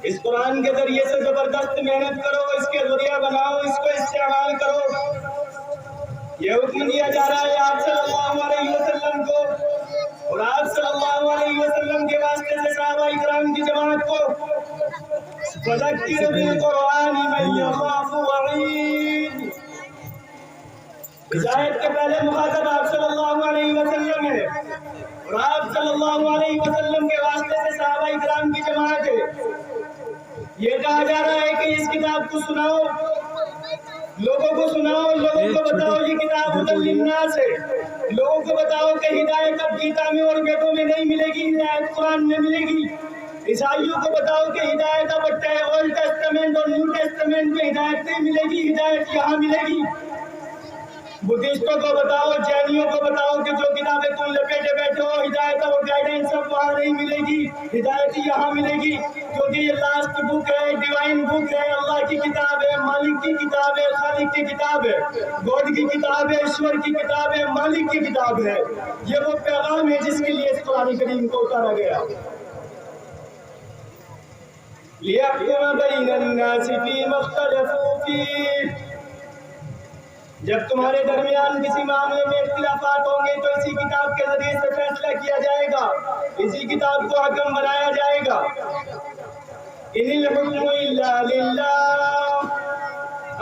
اس قرآن کے ذریعے سے زبردست محنت کرو، اس کے ذریعہ بناؤ، اس کو استعمال کرو۔ یہ حکم دیا جا رہا ہے آپ صلی اللہ علیہ وسلم کو، اور آپ صلی اللہ علیہ وسلم کے واسطے سے صحابہ کرام کی جماعت کو فذکر بالقرآن من یخاف وعید۔ ہدایت کے پہلے مخاطب آپ صلی اللہ علیہ وسلم ہے، اور آپ صلی اللہ علیہ وسلم کے واسطے سے صحابہ کرام کی جماعت ہے۔ یہ کہا جا رہا ہے کہ اس کتاب کو سناؤ، لوگوں کو سناؤ، لوگوں کو بتاؤ یہ کتاب ہدی للناس ہے۔ لوگوں کو بتاؤ کہ ہدایت اب گیتا میں اور ویدوں میں نہیں ملے گی، ہدایت قرآن میں ملے گی۔ عیسائیوں کو بتاؤ کہ ہدایت اب اولڈ ٹیسٹمنٹ اور نیو ٹیسٹمنٹ میں ہدایت نہیں ملے گی، ہدایت یہاں ملے گی۔ بدھسٹوں کو بتاؤ، جینیوں کو بتاؤ کہ جو کتابیں تم لپیٹے بیٹھے ہو، ہدایت اور گائیڈنس اب وہاں نہیں ملے گی، ہدایت یہاں ملے گی، کیونکہ یہ لاسٹ بک ہے، ڈیوائن بک ہے، اللہ کی کتاب ہے، مالک کی کتاب ہے، خالق کی کتاب ہے، گاڈ کی کتاب ہے، ایشور کی کتاب ہے، مالک کی کتاب ہے۔ یہ وہ پیغام ہے جس کے لیے اس قرآن کریم کو اتارا گیا۔ لِيَحْكُمَ بَيْنَ النَّاسِ فِيمَا اخْتَلَفُوا فِيهِ۔ جب تمہارے درمیان کسی معاملے میں اختلافات ہوں گے تو اسی کتاب کے ذریعے سے فیصلہ کیا جائے گا، اسی کتاب کو حکم بنایا جائے گا۔ إِنِ الْحُكْمُ إِلَّا لِلَّهِ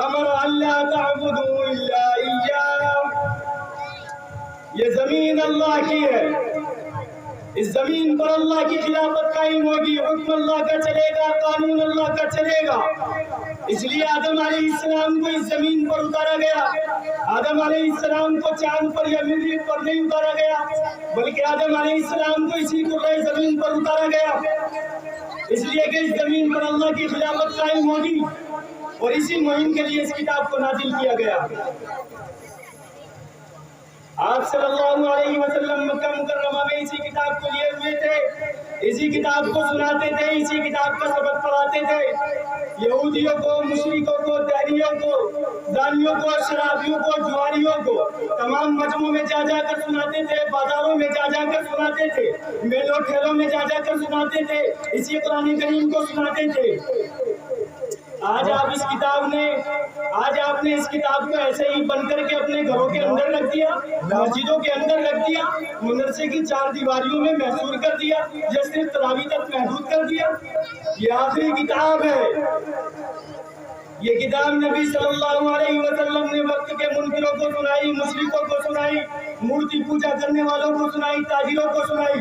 أَمَرَ أَن لَّا تَعْبُدُوا إِلَّا إِيَّاهُ۔ یہ زمین اللہ کی ہے، اس زمین پر اللہ کی خلافت قائم ہوگی، حکم اللہ کا چلے گا، قانون اللہ کا چلے گا۔ اس لیے آدم علیہ السلام کو اس زمین پر اتارا گیا۔ آدم علیہ السلام کو چاند پر یا مریخ پر نہیں اتارا گیا، بلکہ آدم علیہ السلام کو اسی کرۂ زمین پر اتارا گیا، اس لیے کہ اس زمین پر اللہ کی خلافت قائم ہوگی، اور اسی مہم کے لیے اس کتاب کو نازل کیا گیا۔ آپ صلی اللہ علیہ وسلم مکہ مکرمہ میں اسی کتاب کو لیے ہوئے تھے، اسی کتاب کو سناتے تھے، اسی کتاب کا سبق پڑھاتے تھے۔ یہودیوں کو، مشرکوں کو، دہریوں کو، زانیوں کو، شرابیوں کو، جواریوں کو تمام مجموعوں میں جا جا کر سناتے تھے، بازاروں میں جا جا کر سناتے تھے، میلوں ٹھیلوں میں جا جا کر سناتے تھے، اسی قرآن کریم کو سناتے تھے۔ آج آپ نے اس کتاب کو ایسے ہی بن کر کے اپنے گھروں کے اندر رکھ دیا، مسجدوں کے اندر رکھ دیا، مدرسے کی 4 دیواریوں میں محصور کر دیا، یا صرف تراویح تک محدود کر دیا۔ یہ آخری کتاب ہے۔ یہ کتاب نبی صلی اللہ علیہ وسلم نے وقت کے منکروں کو سنائی، مشرکوں کو سنائی، مورتی پوجا کرنے والوں کو سنائی، تاجروں کو سنائی،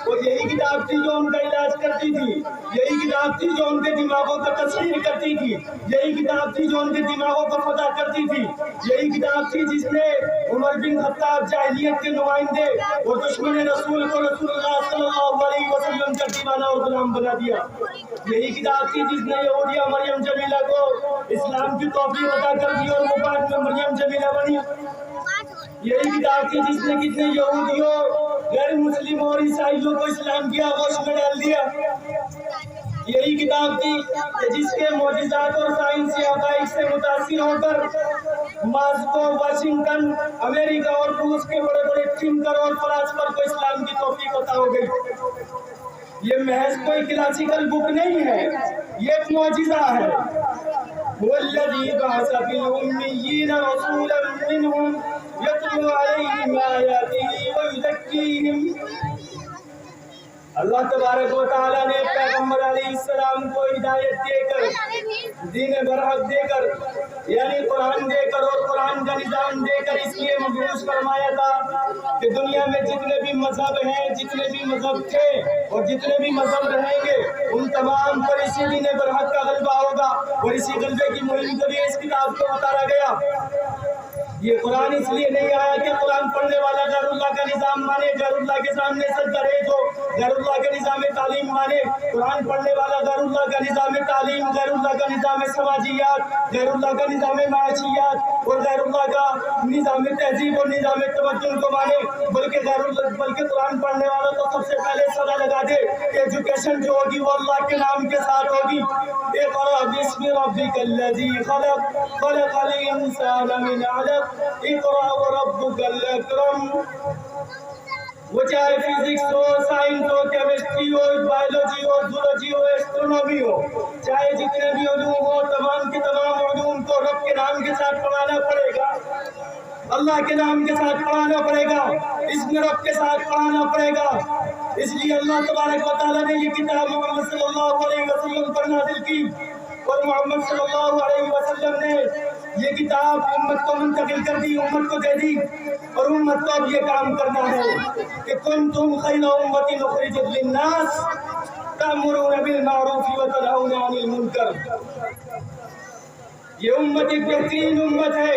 اور یہی کتاب تھی جو ان کا علاج کرتی تھی، یہی کتاب تھی جو ان کے دماغوں کا تصحیح کرتی تھی، یہی کتاب تھی جو ان کے دماغوں کو فتح کرتی تھی، یہی کتاب تھی جس نے عمر بن خطاب جاہلیت کے نمائندے اور دشمن رسول کو رسول اللہ صلی اللہ علیہ وسلم کا دیوانہ اور غلام بنا دیا۔ یہی کتاب تھی جس نے یہودیہ مریم جمیلہ کو اسلام کی توفیق عطا کر دی اور وہ بعد میں مریم جمیلہ بنی۔ یہی کتاب تھی جس نے کتنے یہودیوں، غیر مسلموں اور عیسائیوں کو اسلام کی آغوش میں ڈال دیا۔ یہی کتاب تھی کہ جس کے معجزات اور سائنسی حقائق سے متاثر ہو کر ماسکو، واشنگٹن، امریکہ اور روس کے بڑے بڑے تھنکر اور فلاسفر کو اسلام کی توفیق عطا ہو گئی۔ یہ محض کوئی کلاسیکل بک نہیں ہے، یہ ایک معجزہ ہے۔ وَالَّذِي بَعَثَ فِي الْأُمِّيِّينَ رَسُولًا مِّنْهُمْ يَتْلُو عَلَيْهِمْ آيَاتِهِ وَيُزَكِّيهِمْ۔ اللہ تبارک و تعالیٰ نے پیغمبر علیہ السلام کو ہدایت دے کر، دین برحق دے کر، یعنی قرآن دے کر اور قرآن کا نظام دے کر اس لیے مبعوث فرمایا تھا کہ دنیا میں جتنے بھی مذہب ہیں، جتنے بھی مذہب تھے اور جتنے بھی مذہب رہیں گے، ان تمام پر اسی دین برحق کا غلبہ ہوگا، اور اسی غلبے کی مہم کے لیے اس کتاب کو اتارا گیا۔ یہ قرآن اس لیے نہیں آیا کہ قرآن پڑھنے والا غیر اللہ کا نظام مانے، غیر اللہ کے سامنے سجدہ ریز ہو، غیر اللہ کا نظام تعلیم مانے۔ قرآن پڑھنے والا غیر اللہ کا نظام تعلیم، غیر اللہ کا نظام سماجیات، غیر اللہ کا نظام معاشیات اور غیر اللہ کا نظام تہذیب اور نظام تمدن کو مانے، بلکہ قرآن پڑھنے والا تو سب سے پہلے سزا لگا دے کہ ایجوکیشن جو ہوگی وہ اللہ کے نام کے ساتھ ہوگی۔ اقرأ باسم ربک الذی خلق، خلق الانسان من علق، اقرأ وربک الاکرم۔ وہ چاہے فزکس ہو، سائنس ہو، کیمسٹری ہو، بایولوجی ہو، زولوجی ہو، ایسٹرونومی بھی ہو، چاہے جتنے بھی علوم ہو، تمام کے تمام علوم کو رب کے نام کے ساتھ پڑھانا پڑے گا، اللہ کے نام کے ساتھ پڑھانا پڑے گا، اسم رب کے ساتھ پڑھانا پڑے گا۔ اس لیے اللہ تبارک و تعالیٰ نے یہ کتاب محمد صلی اللہ علیہ وسلم پر نازل کی، اور محمد صلی اللہ علیہ وسلم نے یہ کتاب امت کو منتقل کر دی، امت کو دے دی، اور امت کو اب یہ کام کرنا ہے کہ کنتم خیر امت اخرجت للناس تأمرون بالمعروف وتنہون عن المنکر۔ یہ امت ایک بہترین امت ہے،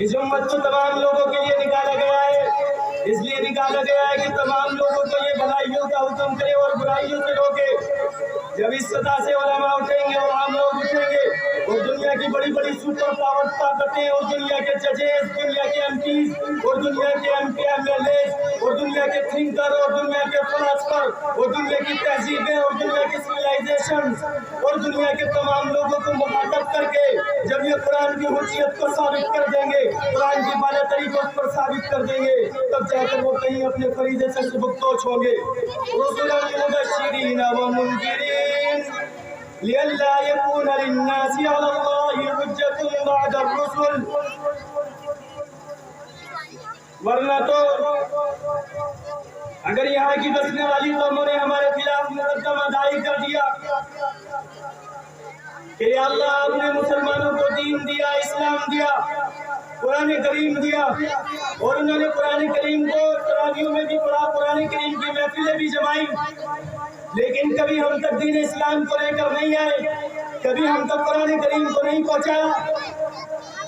اس امت کو تمام لوگوں کے لیے نکالا گیا ہے، اس لیے نکالا گیا ہے کہ تمام لوگوں کو یہ بھلائیوں کا حکم کرے اور برائیوں سے روکے۔ جب اس سطح سے علماء اٹھیں گے اور عام لوگ اٹھیں گے اور دنیا کی بڑی بڑی سپر پاور طاقتیں اور دنیا کے ججز، دنیا کے ایم پیز اور دنیا کے ایم ایل اے اور دنیا کے تھنکر اور دنیا کے فلاسفر اور دنیا کی تہذیبیں اور دنیا کی سویلائزیشن اور دنیا کے تمام لوگوں کو مخاطب کر کے جب یہ قرآن کی حجیت کو ثابت کر دیں گے، قرآن کی بالا طریقوں پر ثابت کر دیں گے، تب جا کر وہ کہیں اپنے فریضے سے سبکدوش ہوں گے۔ رسلا مبشرین ومنذرین لئلا يكون للناس على الله حجة بعد الرسل۔ ورنہ تو اگر یہاں کی بسنے والی قوموں نے ہمارے خلاف مقدمہ دائر کر دیا کہ اللہ آپ نے مسلمانوں کو دین دیا، اسلام دیا، قرآن کریم دیا، اور انہوں نے قرآن کریم کو تراویحوں میں بھی پڑھا، قرآن کریم کی محفلیں بھی جمائی، لیکن کبھی ہم تک دین اسلام کو لے کر نہیں آئے، کبھی ہم تک قرآن کریم کو نہیں پہنچایا،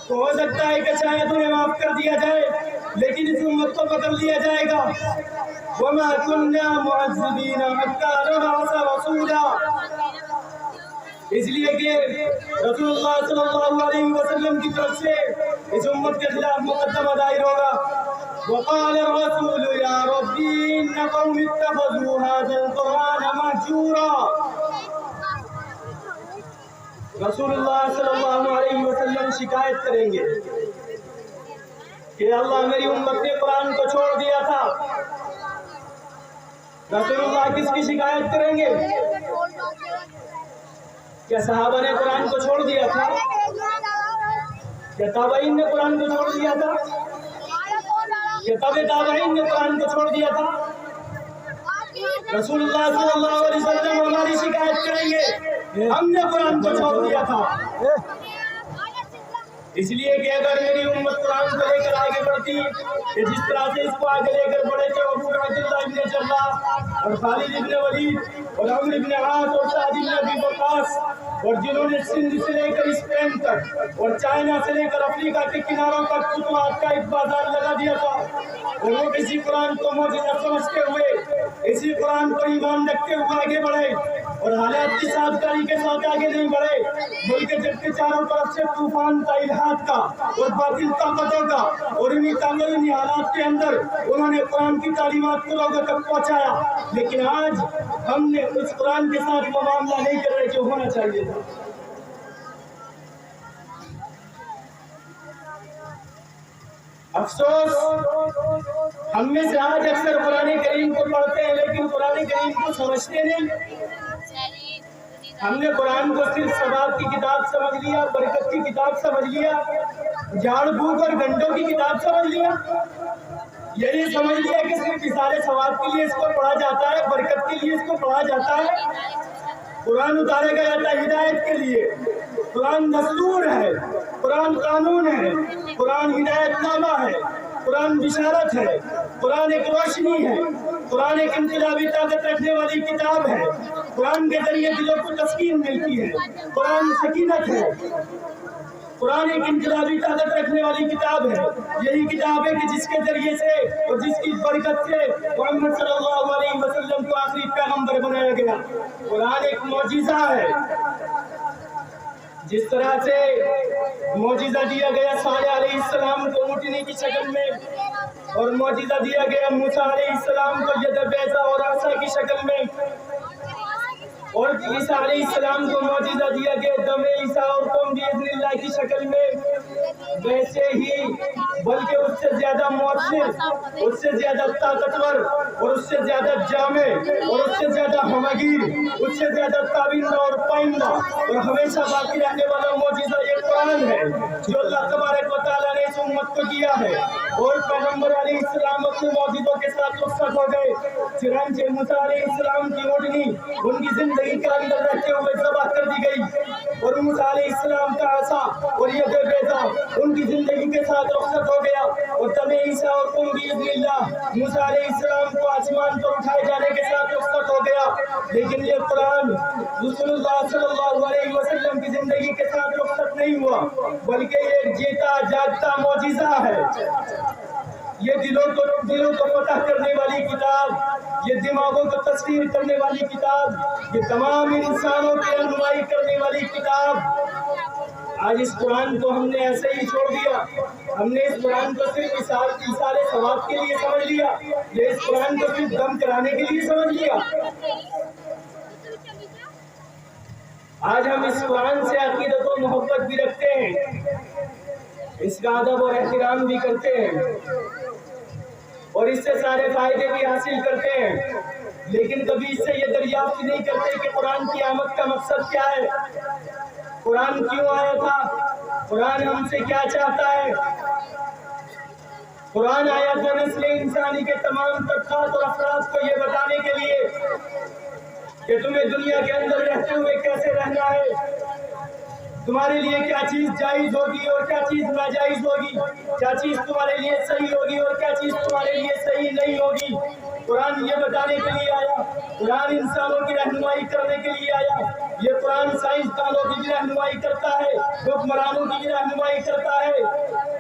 تو ہو سکتا ہے کہ شاید انہیں معاف کر دیا جائے، لیکن اس امت کو پکڑ لیا جائے گا۔ وَمَا كُنَّا مُعَذِّبِينَ حَتَّىٰ نَبْعَثَ رَسُولًا۔ اس لیے کہ رسول اللہ صلی اللہ علیہ وسلم کی طرف سے اس امت کے خلاف مقدمہ دائر ہوگا۔ وقال الرسول يا ربي إن قوم اتخذوا هذا القرآن مهجورا۔ رسول اللہ صلی اللہ علیہ وسلم شکایت کریں گے کہ اللہ میری امت نے قرآن کو چھوڑ دیا تھا۔ رسول اللہ کس کی شکایت کریں گے؟ کیا صحابہ نے قرآن کو چھوڑ دیا تھا؟ کیا تابعین نے قرآن کو چھوڑ دیا تھا؟ کیا تابعین نے قرآن کو چھوڑ دیا تھا؟ رسول اللہ صلی اللہ علیہ وسلم ہماری شکایت کریں گے ہم نے قرآن کو چھوڑ دیا تھا۔ اس لیے کہ اگر میری امت قرآن کو لے کر آگے بڑھتی کہ جس طرح سے اس کو آگے لے کر بڑھے تھے ابو عبداللہ ابن جراح اور خالد ابن ولید اور عمرو ابن عاص اور سعد ابن ابی وقاص، اور جنہوں نے سندھ سے لے کر اسپین تک اور چائنا سے لے کر افریقہ کے کناروں تک فتوحات کا ایک بازار لگا دیا تھا، اور وہ اسی قرآن کو معجزہ سمجھتے ہوئے، اسی قرآن پر ایمان رکھتے ہوئے آگے بڑھے اور حالات کی سازگاری کے ساتھ آگے نہیں بڑھے، بلکہ جب کے چاروں طرف سے طوفان کا، الہات کا اور باطل طاقتوں کا، اور انہی حالات کے اندر انہوں نے قرآن کی تعلیمات کو لوگوں تک پہنچایا۔ لیکن آج ہم نے اس قرآن کے ساتھ وہ معاملہ نہیں کر رہے جو ہونا چاہیے تھا۔ افسوس ہم میں سے آج اکثر قرآن کریم کو پڑھتے ہیں لیکن قرآن کریم کو سمجھتے نہیں۔ ہم نے قرآن کو صرف ثواب کی کتاب سمجھ لیا، برکت کی کتاب سمجھ لیا، جھاڑ پھونک اور گھنٹوں کی کتاب سمجھ لیا، یہی سمجھ لیا کہ صرف مثال ثواب کے لیے اس کو پڑھا جاتا ہے، برکت کے لیے اس کو پڑھا جاتا ہے۔ قرآن اتارا گیا تھا ہدایت کے لیے، قرآن دستور ہے، قرآن قانون ہے، قرآن ہدایت نامہ ہے، قرآن بشارت ہے، قرآن ایک روشنی ہے، قرآن ایک انقلابی طاقت رکھنے والی کتاب ہے، قرآن کے ذریعے دلوں کو تسکین ملتی ہے، قرآن سکینت ہے، قرآن ایک انقلابی طاقت رکھنے والی کتاب ہے۔ یہی کتاب ہے کہ جس کے ذریعے سے اور جس کی برکت سے محمد صلی اللہ علیہ وسلم کو آخری پیغمبر بنایا گیا۔ قرآن ایک معجزہ ہے، جس طرح سے معجزہ دیا گیا صالح علیہ السلام کو اونٹنی کی شکل میں، اور معجزہ دیا گیا موسیٰ علیہ السلام کو ید بیضا اور عصا کی شکل میں، اور عیسیٰ علیہ السلام کو معجزہ دیا کہ دم عیسیٰ اور قوم باذن اللہ کی شکل میں، ویسے ہی بلکہ اس سے زیادہ مؤثر، اس سے زیادہ طاقتور اور اس سے زیادہ جامع اور اس سے زیادہ ہمگیر، اس سے زیادہ تابندہ اور پائندہ اور ہمیشہ باقی رہنے والا معجزہ یہ قرآن ہے جو اللہ تبارک و تعالیٰ نے اس امت کو دیا ہے۔ اور پیغمبر علیہ السلام اپنے معجزوں کے ساتھ رخصت ہو گئے، چنانچہ موسیٰ علیہ السلام کی اونٹنی ان کی زندگی کے اندر رہتے ہوئے ذبح کر دی گئی، اور موسیٰ علیہ السلام کا عصا اور ید بیضا ان کی زندگی کے ساتھ رخصت ہو گیا، اور دم عیسیٰ اور قوم باذن اللہ موسیٰ علیہ السلام کو آسمان پر اٹھائے جانے کے ساتھ رخصت ہو گیا۔ لیکن یہ قرآن رسول اللہ صلی اللہ علیہ وسلم کی زندگی کے ساتھ رخصت نہیں ہوا، بلکہ یہ جیتا جاگتا معجزہ ہے۔ یہ دلوں کو فتح کرنے والی کتاب، یہ دماغوں کو تصویر کرنے والی کتاب، یہ تمام انسانوں کی رہنمائی کرنے والی کتاب۔ آج اس قرآن کو ہم نے ایسے ہی چھوڑ دیا، ہم نے اس قرآن کو صرف ایثار ثواب کے لیے سمجھ لیا، یا اس قرآن کو صرف دم کرانے کے لیے سمجھ لیا۔ آج ہم اس قرآن سے عقیدت و محبت بھی رکھتے ہیں، اس کا ادب اور احترام بھی کرتے ہیں، اور اس سے سارے فائدے بھی حاصل کرتے ہیں، لیکن کبھی اس سے یہ دریافت نہیں کرتے کہ قرآن کی آمد کا مقصد کیا ہے، قرآن کیوں آیا تھا، قرآن ہم سے کیا چاہتا ہے۔ قرآن آیا تو نسل انسانی کے تمام طبقات اور افراد کو یہ بتانے کے لیے کہ تمہیں دنیا کے اندر رہتے ہوئے کیسے رہنا ہے، تمہارے لیے کیا چیز جائز ہوگی اور کیا چیز ناجائز ہوگی، کیا چیز تمہارے لیے صحیح ہوگی اور کیا چیز تمہارے لیے صحیح نہیں ہوگی۔ قرآن یہ بتانے کے لیے آیا، قرآن انسانوں کی رہنمائی کرنے کے لیے آیا۔ یہ قرآن سائنسدانوں کی بھی رہنمائی کرتا ہے، حکمرانوں کی بھی رہنمائی کرتا ہے،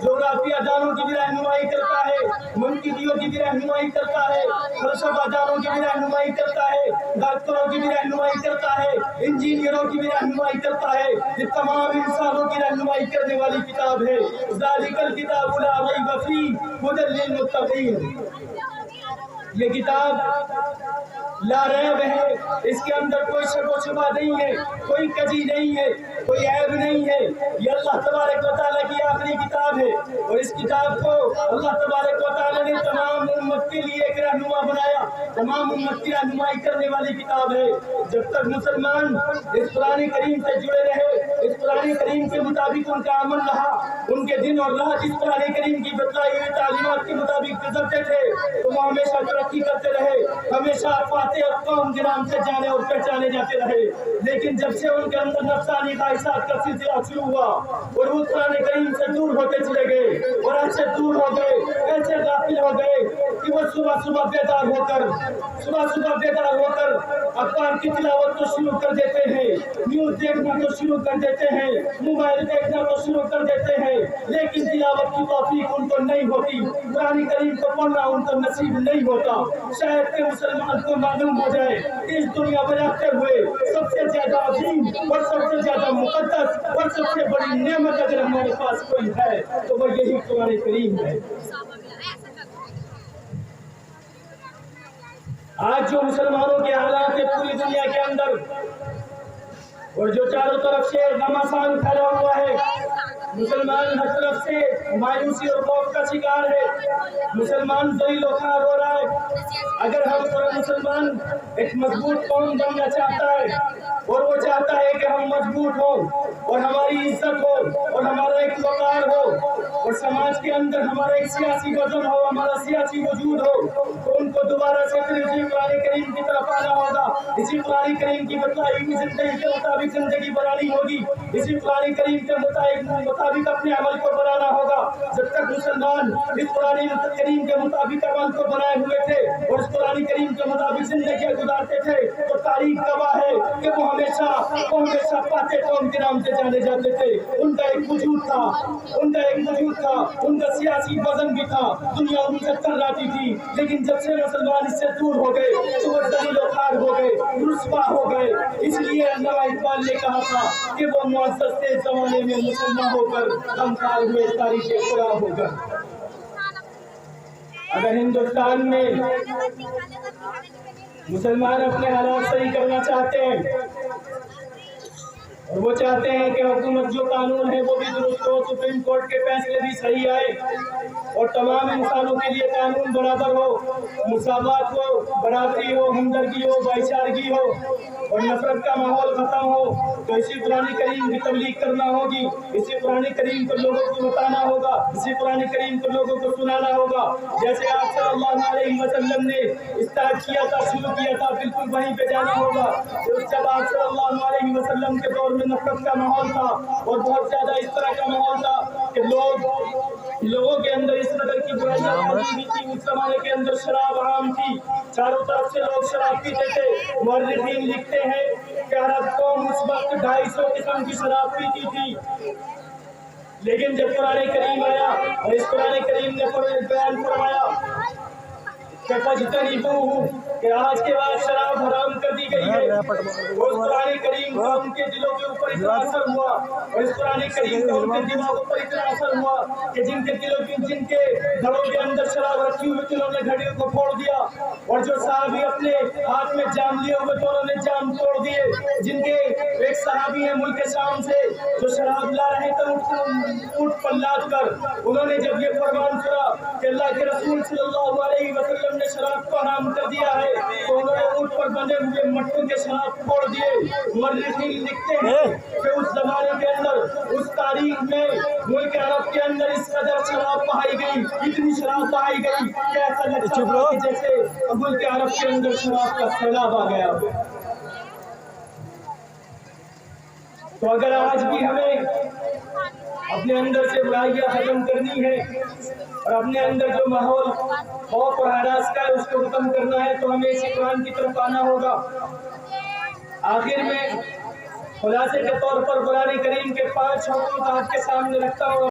جغرافیہ دانوں کی بھی رہنمائی کرتا ہے، منطقیوں کی بھی رہنمائی کرتا ہے، فلسفہ دانوں کی بھی رہنمائی کرتا ہے، ڈاکٹروں کی بھی رہنمائی کرتا ہے، انجینئروں کی بھی رہنمائی کرتا ہے۔ یہ تمام انسانوں کی رہنمائی کرنے والی کتاب ہے۔ ذالک الکتاب لا ریب فیہ ھدی للمتقین۔ یہ کتاب لا ریب ہے، اس کے اندر کوئی شک و شبہ نہیں ہے، کوئی کجی نہیں ہے، کوئی عیب نہیں ہے۔ یہ اللہ تبارک و تعالیٰ کی آخری کتاب ہے، اور اس کتاب کو اللہ تبارک و تعالیٰ نے تمام امت کے لیے ایک رہنما بنایا، تمام امت کی رہنمائی کرنے والی کتاب ہے۔ جب تک مسلمان اس قرآن کریم سے جڑے رہے، اس قرآن کریم کے مطابق ان کا عمل رہا، ان کے دن اور رات اس قرآن کریم کی بتلائی ہوئی تعلیمات کے مطابق گزرتے تھے، تو وہ ہمیشہ ترقی کرتے رہے، ہمیشہ فاتح قوم کے نام سے جانے اور پہچانے جاتے رہے۔ لیکن جب سے ان کے اندر نفسانی خواہشات کا سلسلہ شروع ہوا اور وہ قرآن کریم سے دور ہوتے چلے گئے، اور ایسے دور ہو گئے، ایسے غافل ہو گئے کہ وہ صبح بیدار ہو کر اخبار کی تلاوت تو شروع کر دیتے ہیں، نیوز دیکھنا تو شروع کر دیتے ہیں، موبائل دیکھنا تو شروع کر دیتے ہیں، لیکن تلاوت کی توفیق ان کو نہیں ہوتی، قرآن کریم کو پڑھنا ان کو نصیب نہیں ہوتا۔ شاید کہ مسلمان کو معلوم ہو جائے کہ اس دنیا میں رہتے ہوئے سب سے زیادہ عظیم اور سب سے زیادہ مقدس اور سب سے بڑی نعمت اگر ہمارے پاس کوئی ہے تو وہ یہی قرآن کریم ہے۔ آج جو مسلمانوں کے حالات ہے پوری دنیا کے اندر، اور جو چاروں طرف سے گھمسان پھیلا ہوا ہے، مسلمان ہر طرف سے مایوسی اور خوف کا شکار ہے، مسلمان ذلیل و خوار ہو رہا ہے۔ اگر ہم پورا مسلمان ایک مضبوط قوم بننا چاہتا ہے، اور وہ چاہتا ہے کہ ہم مضبوط ہوں اور ہماری عزت ہو اور ہمارا ایک وقار ہو اور سماج کے اندر ہمارا ایک سیاسی وزن ہو، ہمارا سیاسی وجود ہو، تو ان کو دوبارہ سے پھر اسی قرآن کریم کی طرف آنا ہوگا، اسی قرآن کریم کی بتلائی ہوئی زندگی کے مطابق زندگی بنانی ہوگی، اسی قرآن کریم کے مطابق اپنے عمل کو بنانا ہوگا۔ جب تک مسلمان اس قرآن کریم کے مطابق عمل کو بنائے ہوئے تھے اور اس قرآن کریم کے مطابق زندگی گزارتے تھے، تو تاریخ گواہ ہے کہ وہ ہمیشہ فاتح قوم کے نام سے جانے جاتے تھے۔ ان کا ایک وجود تھا، ان کا سیاسی وزن بھی تھا، دنیا ان سے کراتی تھی، لیکن جب سے مسلمان اس سے دور ہو گئے تو وہ ذلیل و خوار ہو گئے، رسوا ہو گئے۔ اس لیے علامہ اقبال نے کہا تھا کہ وہ معزز تھے زمانے میں مسلمان ہو کر، غمخوار ہوئے تاریخ خدا ہو کر۔ اگر ہندوستان میں مسلمان اپنے حالات صحیح کرنا چاہتے ہیں اور وہ چاہتے ہیں کہ حکومت جو قانون ہے وہ بھی درست ہو، سپریم کورٹ کے فیصلے بھی صحیح آئے اور تمام انسانوں کے لیے قانون برابر ہو، مساوات ہو، برابری ہو، ہمدردی ہو، بھائی چارگی ہو اور نفرت کا ماحول ختم ہو، تو اسی قرآن کریم کی تبلیغ کرنا ہوگی، اسی قرآن کریم کو لوگوں کو بتانا ہوگا، اسی قرآن کریم کو لوگوں کو سنانا ہوگا۔ جیسے آپ صلی اللہ علیہ وسلم نے اسٹارٹ کیا تھا، شروع کیا تھا، بالکل وہیں پہ جانا ہوگا۔ جب آپ صلی اللہ علیہ وسلم کے دور میں نفرت کا ماحول تھا اور بہت زیادہ اس طرح کا ماحول تھا کہ لوگوں کے اندر اس قدر کی برائیاں موجود تھی، اس زمانے کے اندر شراب عام تھی، چاروں طرف سے لوگ شراب پیتے تھے۔ مورخین لکھتے ہیں کہ عرب قوم اس وقت 250 قسم کی شراب پیتی تھی، لیکن جب قرآن کریم آیا اور اس قرآن کریم نے بیان فرمایا کہ فَاجْتَنِبُوهُ کہ آج کے بعد شراب حرام کر دی گئی ہے، اور قرآن کریم کا ان کے دلوں کے اوپر اتنا اثر ہوا اور اس قرآن کریم کا ان کے دماغوں پر اتنا اثر ہوا کہ جن کے گھروں کے اندر شراب رکھی ہوئی تھی انہوں نے گھڑیوں کو پھوڑ دیا، اور جو صحابی اپنے ہاتھ میں جام لیے ہوئے تو انہوں نے جام توڑ دیے۔ جن کے ایک صحابی ہیں ملک شام سے جو شراب لا رہے تھے اونٹ پر لاد کر، انہوں نے جب یہ فرمان سنا کہ اللہ کے رسول صلی اللہ علیہ وسلم نے شراب کو حرام کر دیا ہے تو انہوں نے اونٹ پر بندھے ہوئے مٹکوں کے شراب پھوڑ دیے۔ مورخین لکھتے ہیں کہ اس زمانے کے اندر، اس تاریخ میں ملک عرب کے اندر اس قدر شراب پائی گئی، اتنی شراب پائی گئی کہ ایسا لگتا تھا کہ جیسے ملک عرب کے اندر شراب کا سیلاب آ گیا۔ تو اگر آج بھی ہمیں اپنے اندر سے برائیاں ختم کرنی ہے اور اپنے اندر جو ماحول خوف اور ہراس کا ہے اس کو ختم کرنا ہے تو ہمیں اسی قرآن کی طرف آنا ہوگا۔ آخر میں خلاصے کے طور پر قرآن کریم کے 5 حقوق آپ کے سامنے رکھتا ہوں۔